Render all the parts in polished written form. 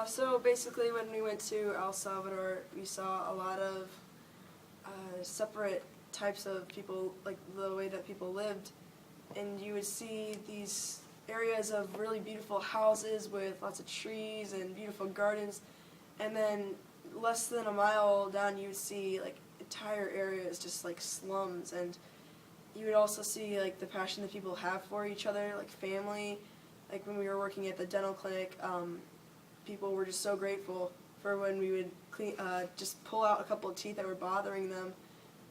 So basically when we went to El Salvador, we saw a lot of separate types of people, like the way that people lived. And you would see these areas of really beautiful houses with lots of trees and beautiful gardens. And then less than a mile down you would see like entire areas just like slums. And you would also see like the passion that people have for each other, like family. Like when we were working at the dental clinic, people were just so grateful for when we would just pull out a couple of teeth that were bothering them.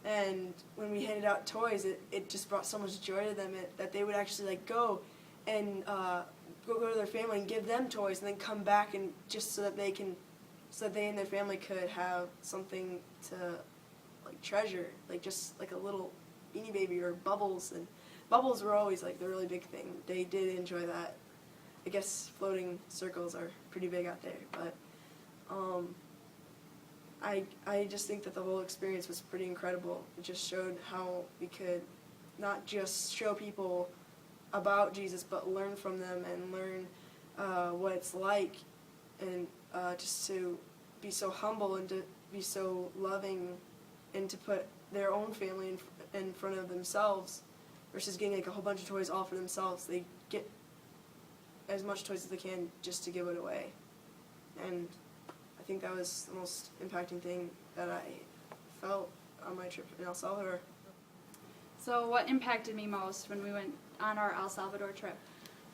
And when we handed out toys, it just brought so much joy to them that they would actually like go and go to their family and give them toys, and then come back and just so that they and their family could have something to like treasure, like just like a little Beanie Baby or Bubbles. And Bubbles were always like the really big thing. They did enjoy that. I guess floating circles are pretty big out there, but I just think that the whole experience was pretty incredible. It just showed how we could not just show people about Jesus, but learn from them and learn what it's like, and just to be so humble and to be so loving and to put their own family in front of themselves versus getting like a whole bunch of toys all for themselves. They get as much toys as they can just to give it away. And I think that was the most impacting thing that I felt on my trip in El Salvador. So what impacted me most when we went on our El Salvador trip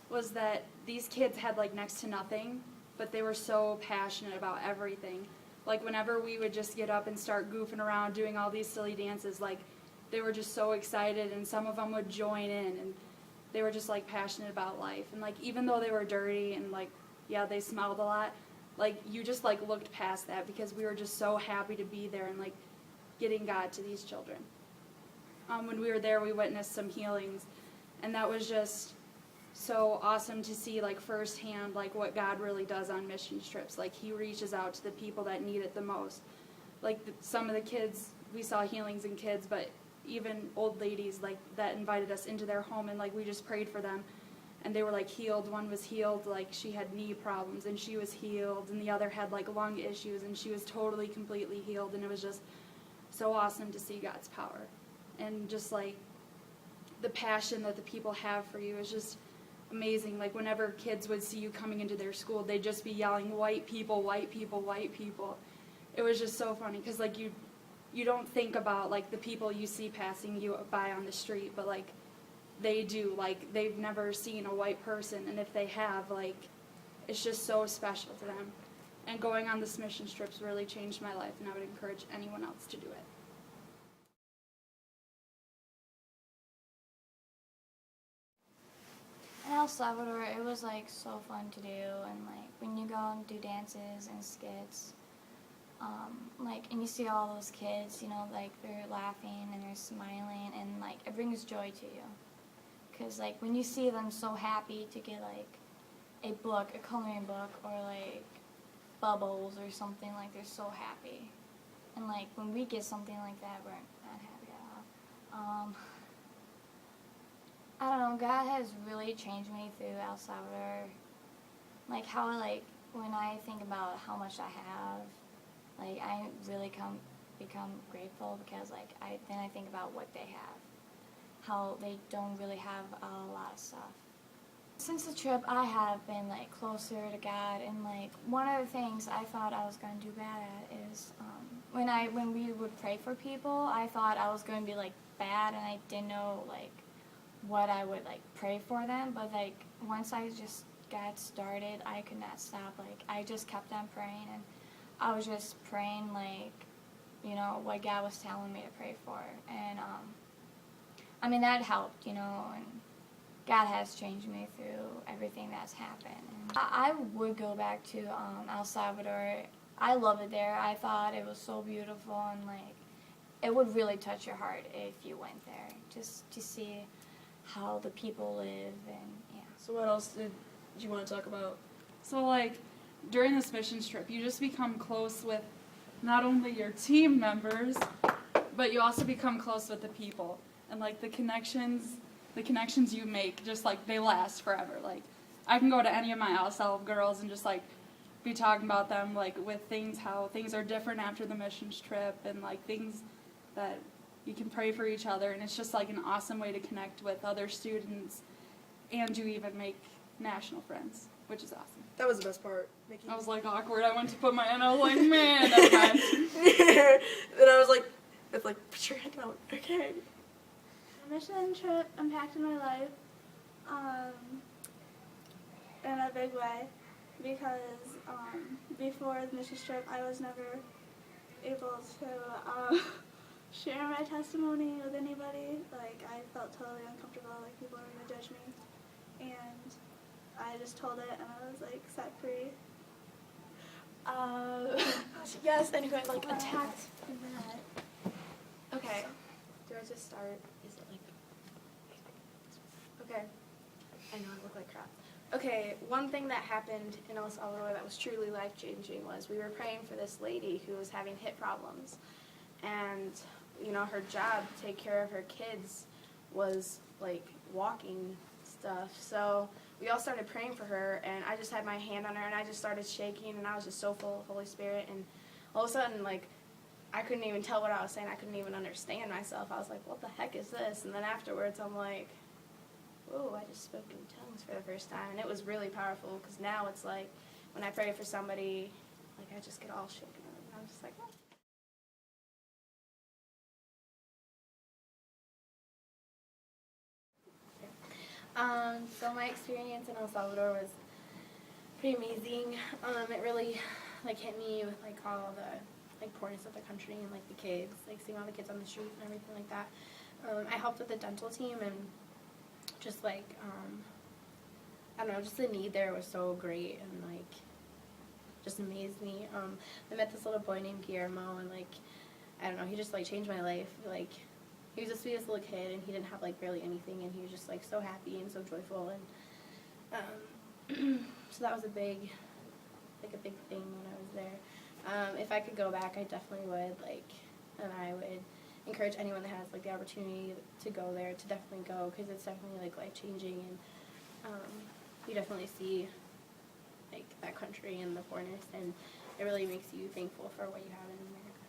was that these kids had like next to nothing, but they were so passionate about everything. Like whenever we would just get up and start goofing around doing all these silly dances, like they were just so excited, and some of them would join in, and they were just like passionate about life. And like even though they were dirty and like, yeah, they smelled a lot, like you just like looked past that because we were just so happy to be there and like getting God to these children. When we were there, we witnessed some healings, and that was just so awesome to see like firsthand like what God really does on mission trips. Like he reaches out to the people that need it the most. Like some of the kids, we saw healings in kids, but even old ladies like that invited us into their home, and like we just prayed for them, and they were like healed. One was healed, like she had knee problems and she was healed, and the other had like lung issues and she was totally completely healed. And it was just so awesome to see God's power, and just like the passion that the people have for you is just amazing. Like whenever kids would see you coming into their school, they'd just be yelling, "White people, white people, white people." It was just so funny because like you don't think about like the people you see passing you by on the street, but like they do. Like they've never seen a white person, and if they have, like it's just so special to them. And going on this mission trips really changed my life, and I would encourage anyone else to do it. In El Salvador, it was like so fun to do, and like when you go and do dances and skits, and you see all those kids, you know, like they're laughing and they're smiling, and like it brings joy to you. Cause like when you see them so happy to get like a book, a coloring book, or like Bubbles or something, like they're so happy. And like when we get something like that, we're not happy at all. I don't know, God has really changed me through El Salvador. Like how, like, when I think about how much I have, like, I really become grateful because, like, then I think about what they have. How they don't really have a lot of stuff. Since the trip, I have been, like, closer to God, and, like, one of the things I thought I was going to do bad at is, when we would pray for people, I thought I was going to be, like, bad, and I didn't know, like, what I would like pray for them, but like once I just got started, I could not stop. Like I just kept on praying, and I was just praying like, you know, what God was telling me to pray for, and I mean that helped, you know, and God has changed me through everything that's happened. And I would go back to El Salvador. I love it there. I thought it was so beautiful, and like it would really touch your heart if you went there, just to see how the people live. And yeah. So what else did you want to talk about? So like during this mission trip, you just become close with not only your team members, but you also become close with the people, and like the connections you make, just like they last forever. Like I can go to any of my El Salvador girls and just like be talking about them, like, with things, how things are different after the missions trip, and, like, things that you can pray for each other, and it's just, like, an awesome way to connect with other students, and to even make national friends, which is awesome. That was the best part. Making I was, like, awkward. I went to put my hand, I was like, man, that's fine. Then I was like, it's like, put your hand out. Okay. The mission trip impacted my life in a big way because before the mission trip I was never able to share my testimony with anybody. Like, I felt totally uncomfortable, like people were going to judge me. And I just told it and I was like set free. Yes, and you got like attacked in that. Okay. Do I just start? Is it like? Okay. I know I look like crap. Okay, one thing that happened in El Salvador that was truly life-changing was we were praying for this lady who was having hip problems. And, you know, her job to take care of her kids was, like, walking stuff. So we all started praying for her, and I just had my hand on her, and I just started shaking, and I was just so full of Holy Spirit. And all of a sudden, like, I couldn't even tell what I was saying. I couldn't even understand myself. I was like, what the heck is this? And then afterwards, I'm like, whoa, I just spoke in tongues for the first time. And it was really powerful because now it's like when I pray for somebody, like I just get all shaken up. And I'm just like, oh. So my experience in El Salvador was pretty amazing. It really like hit me with like all the like poorness of the country and like the kids, like seeing all the kids on the street and everything like that. I helped with the dental team and just like, I don't know, just the need there was so great and like, just amazed me. I met this little boy named Guillermo and like, I don't know, he just like changed my life. Like, he was the sweetest little kid and he didn't have like barely anything and he was just like so happy and so joyful and, so that was a big thing when I was there. If I could go back, I definitely would, like, and I would encourage anyone that has like the opportunity to go there to definitely go because it's definitely like life-changing and you definitely see like that country and the poorness and it really makes you thankful for what you have in America.